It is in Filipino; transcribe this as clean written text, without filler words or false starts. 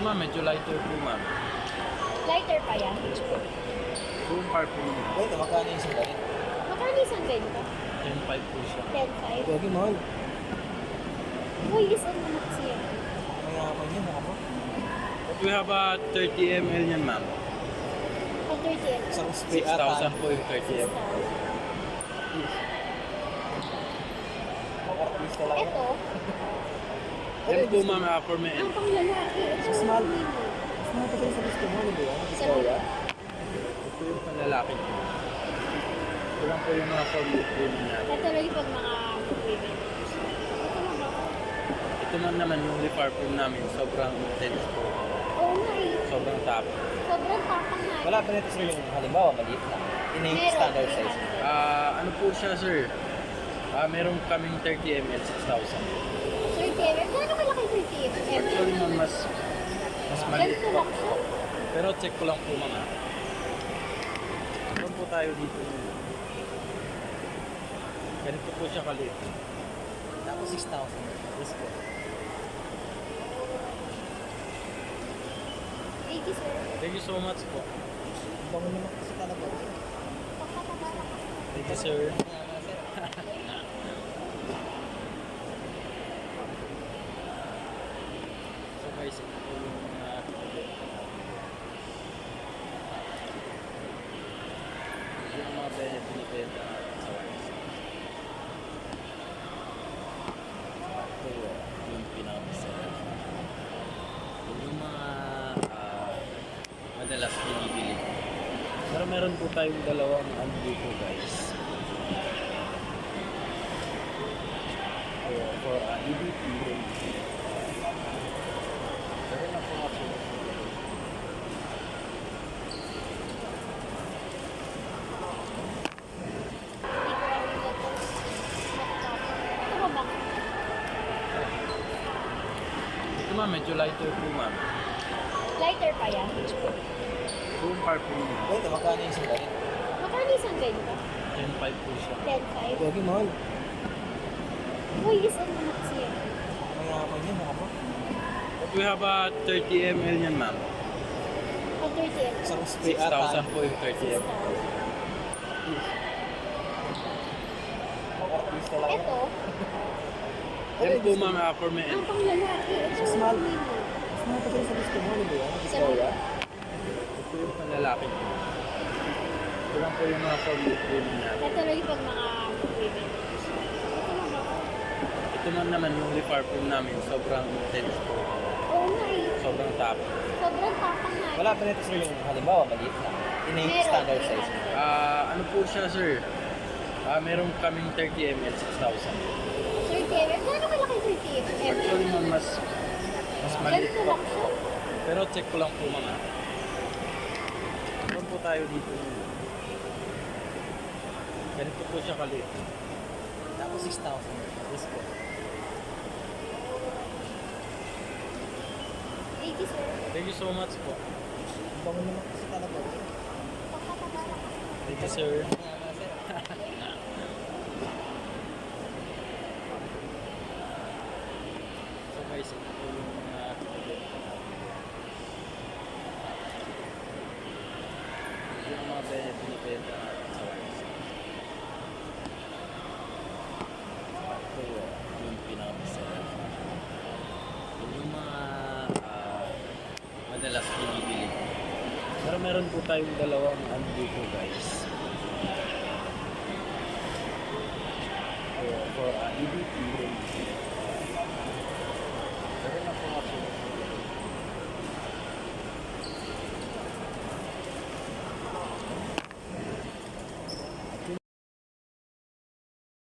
ma'am, medyo lighter po ma'am. Lighter pa yan. Full par po ma'am. Wait, magkano yung isang ganito? Magkano isang ganito? 10.5 po siya. 10.5. Huwag yung mahal. Uy, isang naman siya. Mayaman yun, mukha mo. But we have a 30 ml yan ma'am. Pag 30 yan. Isang spray ata. 6,000 po yung 30 ml. Artista lang. Ito, Yan po ma'am, for men. ang panglalaki. Ito, So small. mini. Ano pa sa gusto mo? Ano ba yan? Sa Victoria? Ito yung panlalaki po. Ito lang po yung mga for women natin. Ito lang yung pag mga women. Ito naman. Ito man naman yung liparfum namin, sobrang intense po. Oo nga eh. Sobrang top. Sobrang tapang nga. Wala pa nito sir yung halimbawa, maliit lang. In a Meron, standard size. 300. Ano po siya sir? Meron kaming 30 ml, 6,000. 30 mm. Gano'ng malaki 30 mm? Actually ma'am, mas maliit Ganito po. lang siya. Pero check ko lang po ma'am. Doon po tayo dito. Ganito po siya kaliit. Tapos 6,000. Yes po. Thank you, sir. Thank you so much po. Ang bango naman kasi talaga. Thank you sir. Mayaman sir. So guys, ito po yung yung mga binibenta natin sa wines. Ito yung pinaka-bestseller. Yung mga madalas binibili. Pero meron po tayong dalawang ano dito guys. For EDP. Pero na po ako. Ito ba ba? Ito ma'am, medyo lighter po ma'am. Lighter pa yan. Full par po ma'am. Wait, magkano yung isang ganito? Magkano isang ganito? 10.5 po siya. 10.5. Huwag yung mahal. Uy, isang naman siya. Mayaman yun, mukha mo. But we have a 30 ml yan ma'am. Pag 30 yan. Isang spray ata. 6,000 po yung 30 ml. Artista lang. Ito, Yan po ma'am, for men. ang panglalaki. Ito, So small. mini. Ano pa sa gusto mo? Ano ba yan? Victoria? Ito yung panlalaki po. Ito lang po yung mga for women natin. Ito lang yung pag mga women. Ito naman. Ito man naman yung liparfum namin, sobrang intense po. Oo nga eh. Sobrang top. Sobrang tapang nga. Wala pa nito sir yung halimbawa, maliit lang. In a Meron, standard size. 300. Ano po siya sir? Meron kaming 30 ml, 6,000. 30 mm. Gano'ng malaki 30 mm? Actually ma'am, mas maliit Ganito po. lang siya. Pero check ko lang po ma'am. Doon po tayo dito. Ganito po siya kaliit. Tapos 6,000. Yes po. Thank you, sir. Thank you so much po. Ang bango naman kasi talaga. Thank you sir. Mayaman sir. So guys, ito po yung yung mga binibenta natin sa wines. Ito yung pinaka-bestseller. Yung mga madalas binibili. Pero meron po tayong dalawang ano dito guys. For EDP. Pero na po ako.